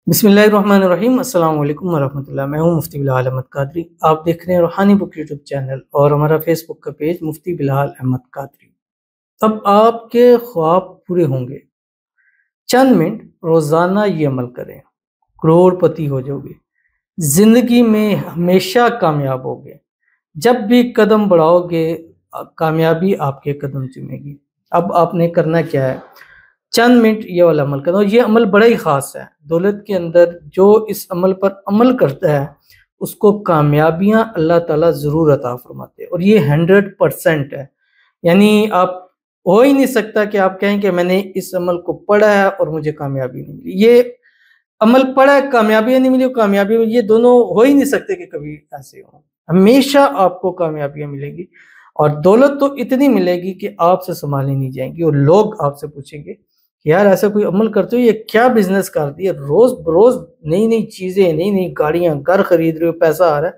बिस्मिल्लाहिर्रहमानिर्रहीम। अस्सलाम वालेकुम वरहमतुल्लाह। मैं हूं मुफ्ती बिलाल अहमद कादरी। आप देख रहे हैं रूहानी बुक यूट्यूब चैनल और हमारा फेसबुक का पेज मुफ्ती बिलाल अहमद कादरी। अब आपके ख्वाब पूरे होंगे। चंद मिनट रोजाना ये अमल करें, करोड़पति हो जाओगे, जिंदगी में हमेशा कामयाब होगे। जब भी कदम बढ़ाओगे कामयाबी आपके कदम चूमेगी। अब आपने करना क्या है, चंद मिनट ये वाला अमल करना। और ये अमल बड़ा ही ख़ास है। दौलत के अंदर जो इस अमल पर अमल करता है उसको कामयाबियां अल्लाह ताला ज़रूर अता फरमाते हैं। और ये 100% है। यानी आप हो ही नहीं सकता कि आप कहें कि मैंने इस अमल को पढ़ा है और मुझे कामयाबी नहीं मिली। ये अमल पढ़ा है, कामयाबी नहीं मिली, कामयाबी मिली, ये दोनों हो ही नहीं सकते कि कभी ऐसे हो। हमेशा आपको कामयाबियां मिलेंगी और दौलत तो इतनी मिलेगी कि आपसे संभाली नहीं जाएंगी। और लोग आपसे पूछेंगे कि यार ऐसा कोई अमल करते हो, ये क्या बिजनेस कर दिया, रोज बरोज नई नई चीजें, नई नई गाड़ियां, घर खरीद रहे हो, पैसा आ रहा है,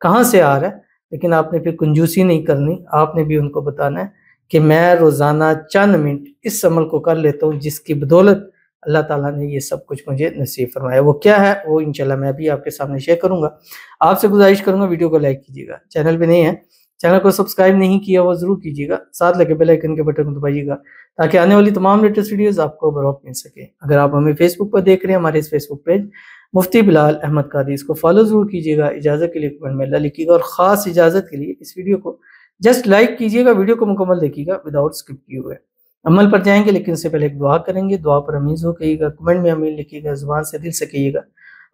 कहाँ से आ रहा है। लेकिन आपने फिर कंजूसी नहीं करनी। आपने भी उनको बताना है कि मैं रोजाना चंद मिनट इस अमल को कर लेता हूँ जिसकी बदौलत अल्लाह ताला ने ये सब कुछ मुझे नसीब फरमाया। वो क्या है वो इंशाल्लाह मैं भी आपके सामने शेयर करूंगा। आपसे गुजारिश करूंगा वीडियो को लाइक कीजिएगा, चैनल पे नहीं है चैनल को सब्सक्राइब नहीं किया वो जरूर कीजिएगा, साथ लगे बेल आइकन के बटन को दबाइएगा ताकि आने वाली तमाम लेटेस्ट वीडियोस आपको बर वक्त मिल सके। अगर आप हमें फेसबुक पर देख रहे हैं, हमारे इस फेसबुक पेज मुफ्ती बिलाल अहमद कादरी, इसको फॉलो जरूर कीजिएगा। इजाजत के लिए कमेंट में अल्लाह लिखिएगा और खास इजाजत के लिए इस वीडियो को जस्ट लाइक कीजिएगा, वीडियो को मुकम्मल देखिएगा विदाउट स्किप किए हुए। अमल पर जाएंगे लेकिन इससे पहले एक दुआ करेंगे। दुआ पर अमीज़ हो कहिएगा, कमेंट में अमीन लिखिएगा, जुबान से दिल से कहिएगा।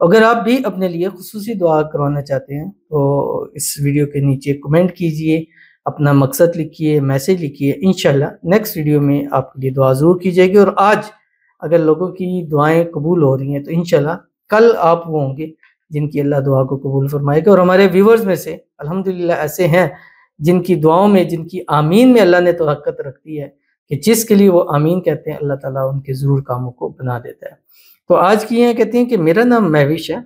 अगर आप भी अपने लिए खुसूसी दुआ करवाना चाहते हैं तो इस वीडियो के नीचे कमेंट कीजिए, अपना मकसद लिखिए, मैसेज लिखिए। इंशाल्लाह नेक्स्ट वीडियो में आपके लिए दुआ ज़रूर की जाएगी। और आज अगर लोगों की दुआएं कबूल हो रही हैं तो इंशाल्लाह कल आप वो होंगे जिनकी अल्लाह दुआ को कबूल फरमाएगा। और हमारे व्यूवर्स में से अल्हम्दुलिल्लाह ऐसे हैं जिनकी दुआओं में, जिनकी आमीन में अल्लाह ने तो हक़त रखती है कि जिसके लिए वो आमीन कहते हैं अल्लाह ताला उनके ज़रूर कामों को बना देता है। तो आज की हैं, कहती हैं कि मेरा नाम महविश है,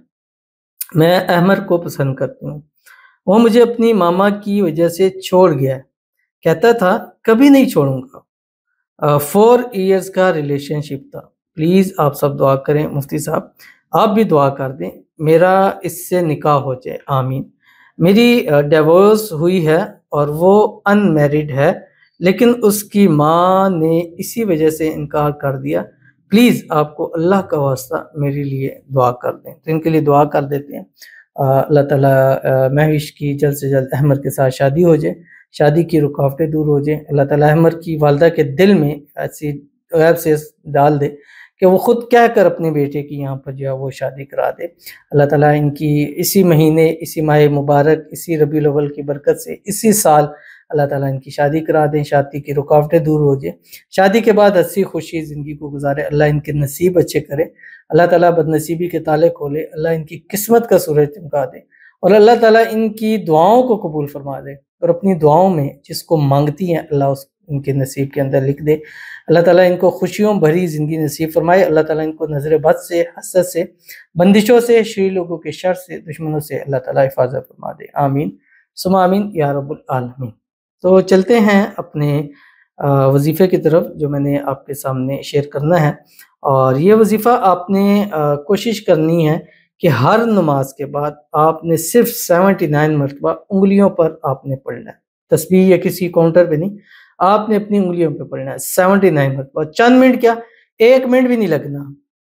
मैं अहमर को पसंद करती हूँ। वो मुझे अपनी मामा की वजह से छोड़ गया है। कहता था कभी नहीं छोड़ूंगा। 4 इयर्स का रिलेशनशिप था। प्लीज़ आप सब दुआ करें, मुफ्ती साहब आप भी दुआ कर दें मेरा इससे निकाह हो जाए, आमीन। मेरी डिवोर्स हुई है और वो अनमैरिड है, लेकिन उसकी माँ ने इसी वजह से इनकार कर दिया। प्लीज़ आपको अल्लाह का वास्ता मेरे लिए दुआ कर दें। तो इनके लिए दुआ कर देते हैं। अल्लाह ताला महविश की जल्द से जल्द अहमर के साथ शादी हो जाए, शादी की रुकावटें दूर हो जाए। अल्लाह ताला अहमर की वालदा के दिल में ऐसी गैब से डाल दे कि वो खुद कह कर अपने बेटे की यहाँ पर जो है वो शादी करा दे। अल्लाह ताला इनकी इसी महीने, इसी माह मुबारक, इसी रबीउल अव्वल की बरकत से इसी साल अल्लाह ताला इनकी शादी करा दें, शादी की रुकावटें दूर हो जाए, शादी के बाद हंसी खुशी ज़िंदगी को गुजारे। अल्लाह इनके नसीब अच्छे करे, अल्लाह ताला बदनसीबी के ताले खोले, अल्लाह इनकी किस्मत का सूरज चमका दे और अल्लाह ताला इनकी दुआओं को कबूल फरमा दे। और अपनी दुआओं में जिसको मांगती हैं अल्लाह उस इनके नसीब के अंदर लिख दे। अल्लाह ताला इनको खुशियों भरी ज़िंदगी नसीब फरमाए। अल्लाह ताला इनको नज़र बद से, हसद से, बंदिशों से, शरीर लोगों के शर से, दुश्मनों से अल्लाह ताला हिफाजत फरमा दे, आमीन सुम्मा आमीन या रब्बुल आलमीन। तो चलते हैं अपने वजीफ़े की तरफ जो मैंने आपके सामने शेयर करना है। और ये वजीफ़ा आपने कोशिश करनी है कि हर नमाज के बाद आपने सिर्फ 79 मरतबा उंगलियों पर आपने पढ़ना है। तस्बीह या किसी काउंटर पे नहीं, आपने अपनी उंगलियों पे पढ़ना है 79 मरतबा। चंद मिनट क्या, 1 मिनट भी नहीं लगना,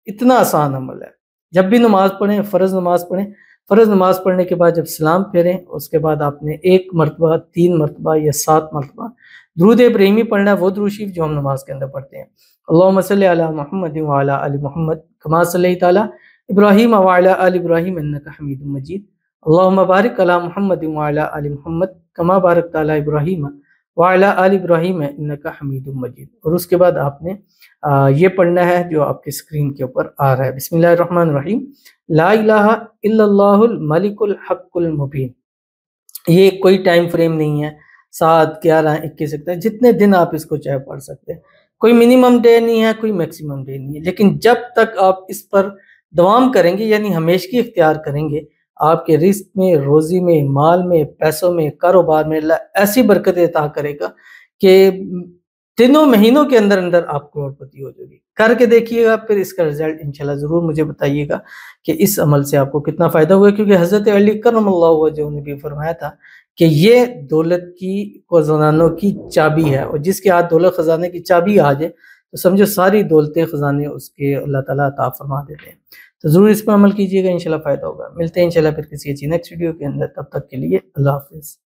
इतना आसान अमल है। जब भी नमाज पढ़ें, फ़र्ज़ नमाज पढ़ें, फ़र्ज़ नमाज पढ़ने के बाद जब सलाम फेरें उसके बाद आपने 1 मरतबा, 3 मरतबा या 7 मरतबा दुरूद इब्राहिमी पढ़ना है, वो दुरूद शरीफ जो हम नमाज के अंदर पढ़ते हैं। अल्लाहुम्मा सल्लि अला मुहम्मद व अला आलि मुहम्मद कमा सल्लैता अला इब्राहीम व अला आलि इब्राहीम इन्नका हमीदुम मजीद। अल्लाहुम्मा बारिक अला मुहम्मद व अला आलि मुहम्मद कमा बारकता अला इब्राहीम व अला आलि इब्राहीम इन्नका हमीदुम मजीद। और उसके बाद आपने ये पढ़ना है जो आपकी स्क्रीन के ऊपर आ रहा है, बिस्मिल्लाहिर्रहमानिर्रहीम, ला इलाहा इल्लल्लाहुल मलिकुल हक्कुल मुबीन। ये कोई टाइम फ्रेम नहीं है, 7, 11, 21 सकता है, जितने दिन आप इसको चाहे पढ़ सकते हैं। कोई मिनिमम डे नहीं है, कोई मैक्सिमम डे नहीं है। लेकिन जब तक आप इस पर दवाम करेंगे यानी हमेशगी इख्तियार करेंगे, आपके रिस्क में, रोज़ी में, माल में, पैसों में, कारोबार में अल्लाह ऐसी बरकत अता करेगा कि 3 مہینوں کے اندر اندر آپ کروڑپتی ہو جائے گی. کر کے دیکھیے گا، پھر اس کا رزلٹ انشاءاللہ ضرور مجھے بتائیے گا کہ اس عمل سے آپ کو کتنا فائدہ ہوا. کیونکہ حضرت علی کرم اللہ وجہہ نے بھی فرمایا تھا کہ یہ دولت کی خزانوں کی چابی ہے، اور جس کے ہاتھ دولت خزانے کی چابی آ جائے تو سمجھو ساری دولتیں خزانے اس کے اللہ تعالیٰ عطا فرما دیتے ہیں. تو ضرور اس پر عمل کیجیے گا، انشاءاللہ فائدہ ہوگا. ملتے ہیں انشاءاللہ پھر کسی اچھی نیکسٹ ویڈیو کے اندر. تب تک کے لیے اللہ حافظ.